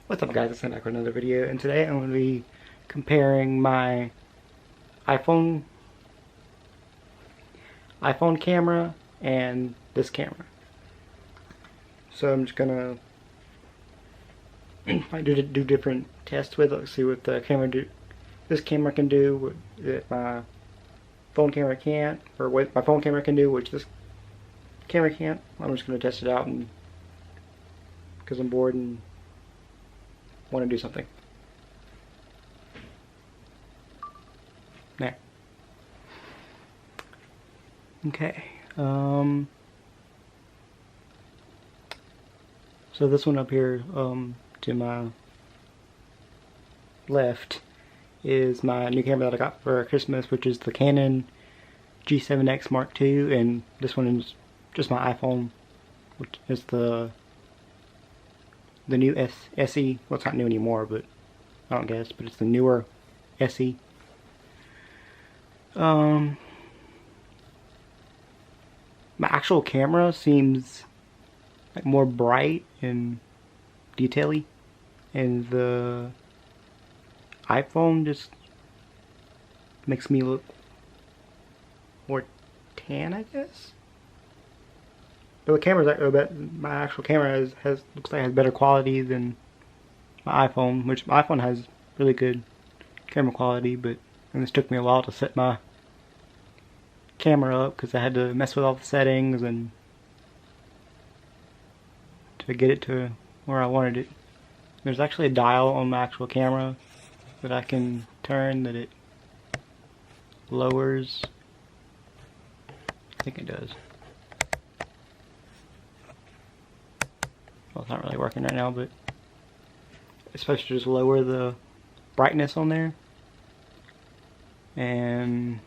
What's up guys, it's back with another video, and today I'm going to be comparing my iPhone camera and this camera. So I'm just going to do different tests with it, see what this camera can do, what my phone camera can't, or what my phone camera can do, which this camera can't. I'm just going to test it out and because I'm bored and want to do something. There. Okay. So this one up here, to my left, is my new camera that I got for Christmas, which is the Canon G7X Mark II, and this one is just my iPhone, which is the new SE. Well, it's not new anymore, but I don't guess, but it's the newer SE. My actual camera seems like more bright and detaily, and the iPhone just makes me look more tan, I guess. But the camera's my actual camera looks like it has better quality than my iPhone, which my iPhone has really good camera quality, but and this took me a while to set my camera up because I had to mess with all the settings and to get it to where I wanted it. There's actually a dial on my actual camera that I can turn that it lowers. I think it does. Well, it's not really working right now, but it's supposed to just lower the brightness on there. And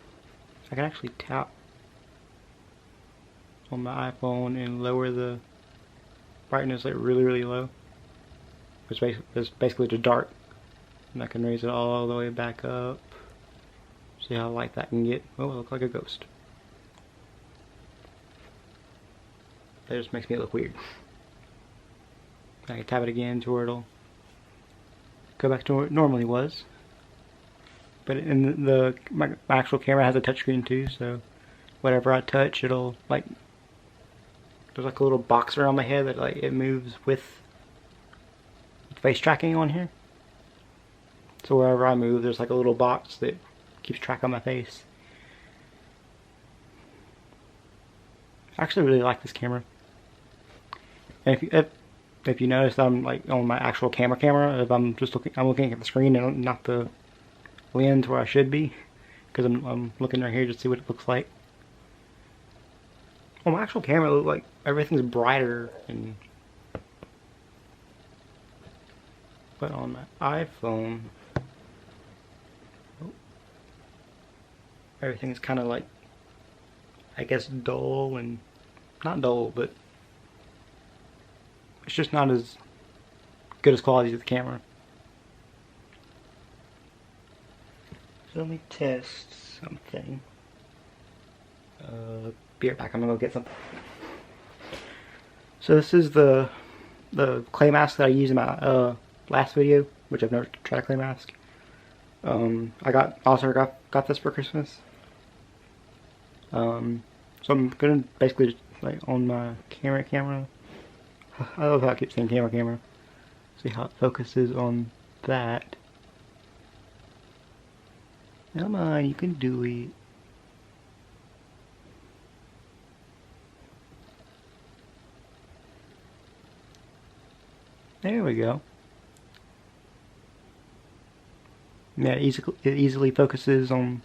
I can actually tap on my iPhone and lower the brightness like really low. It's basically just dark. And I can raise it all the way back up. See how light that can get. Oh, it looks like a ghost. That just makes me look weird. I can tap it again to where it'll go back to where it normally was. But in my actual camera has a touchscreen too, so whatever I touch, it'll like, there's like a little box around my head that like it moves with face tracking on here. So wherever I move, there's like a little box that keeps track of my face. I actually really like this camera. And if you notice, I'm like on my actual camera. If I'm looking at the screen and not the lens where I should be, because I'm looking right here to see what it looks like. On my actual camera, it looks like everything's brighter, but on my iPhone, everything's kind of like, I guess, dull, and not dull, but it's just not as good as quality as the camera. So let me test something. Be right back, I'm gonna go get something. So this is the clay mask that I used in my last video, which I've never tried a clay mask. I also got this for Christmas. So I'm gonna basically just, like, on my camera. I love how I keep saying camera. See how it focuses on that. Come on, you can do it. There we go. Yeah, it easily focuses on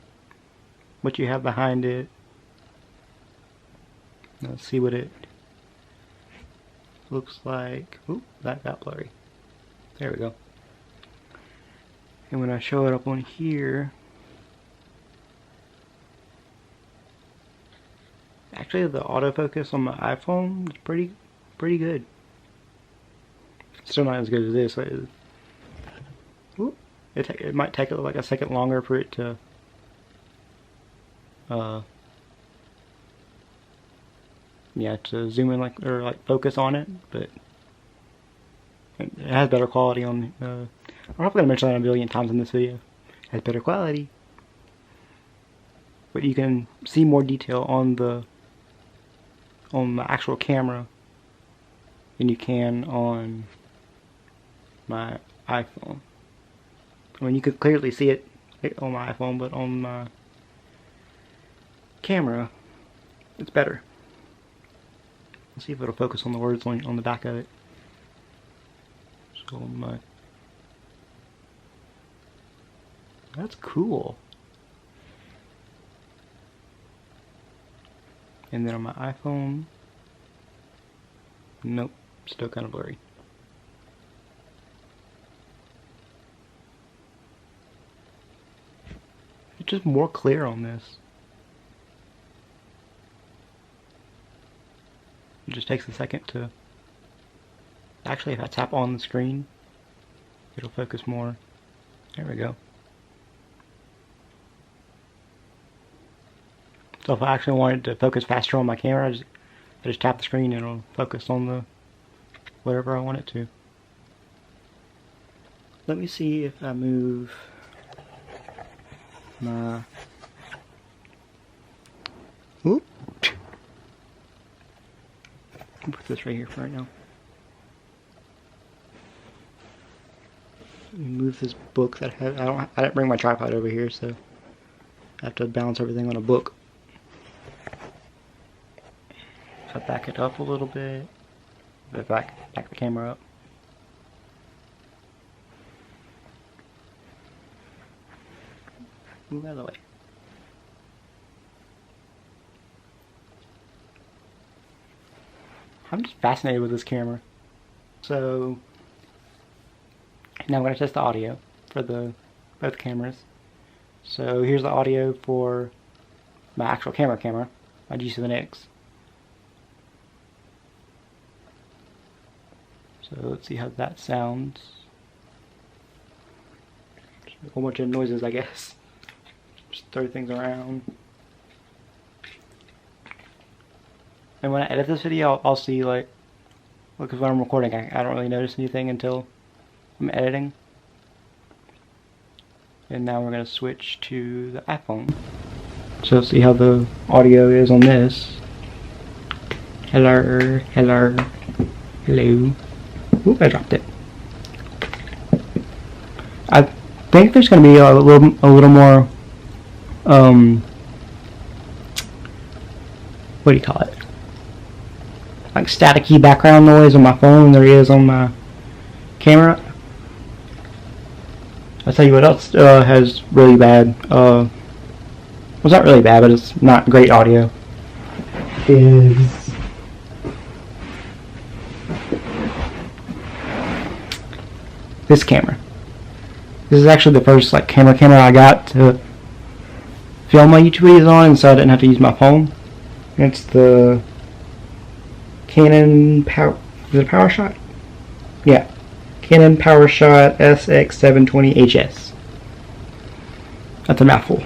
what you have behind it. Let's see what it looks like. Oop, that got blurry. There we go. And when I show it up on here, actually the autofocus on my iPhone is pretty good. Still not as good as this. It might take like a second longer for it to yeah, to zoom in, like, or like focus on it, but It has better quality on. I'm probably gonna mention that a billion times in this video. It has better quality, but you can see more detail on the actual camera than you can on my iPhone. I mean, you could clearly see it on my iPhone, but on my camera, it's better. Let's see if it'll focus on the words on the back of it. So that's cool. And then on my iPhone, nope, still kind of blurry. It's just more clear on this. It just takes a second to... Actually, if I tap on the screen, it'll focus more. There we go. So if I actually wanted to focus faster on my camera, I just tap the screen and it'll focus on the whatever I want it to. Let me see if I move my... Oop. I'll put this right here for right now. Let me move this book that I have. I didn't bring my tripod over here, so I have to balance everything on a book. So I back it up a little bit. Back the camera up. Move out of the way. I'm just fascinated with this camera. So now I'm going to test the audio for both cameras. So here's the audio for my actual camera, my G7x. So let's see how that sounds. Just a whole bunch of noises, I guess. Just throw things around. And when I edit this video, I'll see, like, because when I'm recording, I don't really notice anything until I'm editing. And now we're going to switch to the iPhone. So let's see how the audio is on this. Hello, hello, hello. Oop, I dropped it. I think there's going to be a little more, what do you call it? Like staticky background noise on my phone than there is on my camera. I'll tell you what else has really bad, well, it's not really bad, but it's not great audio, is this camera. This is actually the first like camera I got to film my YouTube videos on, so I didn't have to use my phone. It's the Canon is it a PowerShot? Yeah, Canon PowerShot SX720HS. That's a mouthful.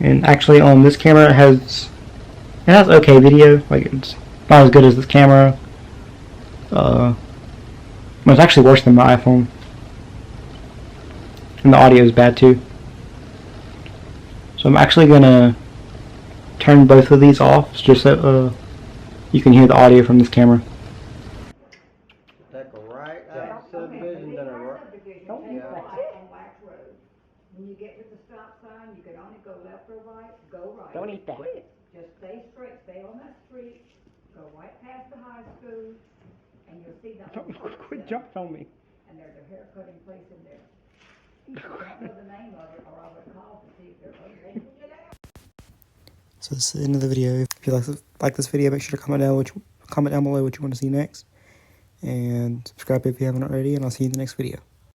And actually, on this camera, it has okay video. Like, it's not as good as this camera. Well, it's actually worse than my iPhone. And the audio is bad too. So I'm actually gonna turn both of these off just so you can hear the audio from this camera. Take a right out of subdivision, then a right. When you get to the stop sign, you can only go left or right, go right. Don't eat that. Just stay straight, stay on that street, go right past the high school, and you'll see that. Quit jump on me. And there's a hair cutting place in there. I don't know the name of it, or I would call to see if they're open. Get out. So this is the end of the video. If you like this video, make sure to comment down below what you want to see next, and subscribe if you haven't already. And I'll see you in the next video.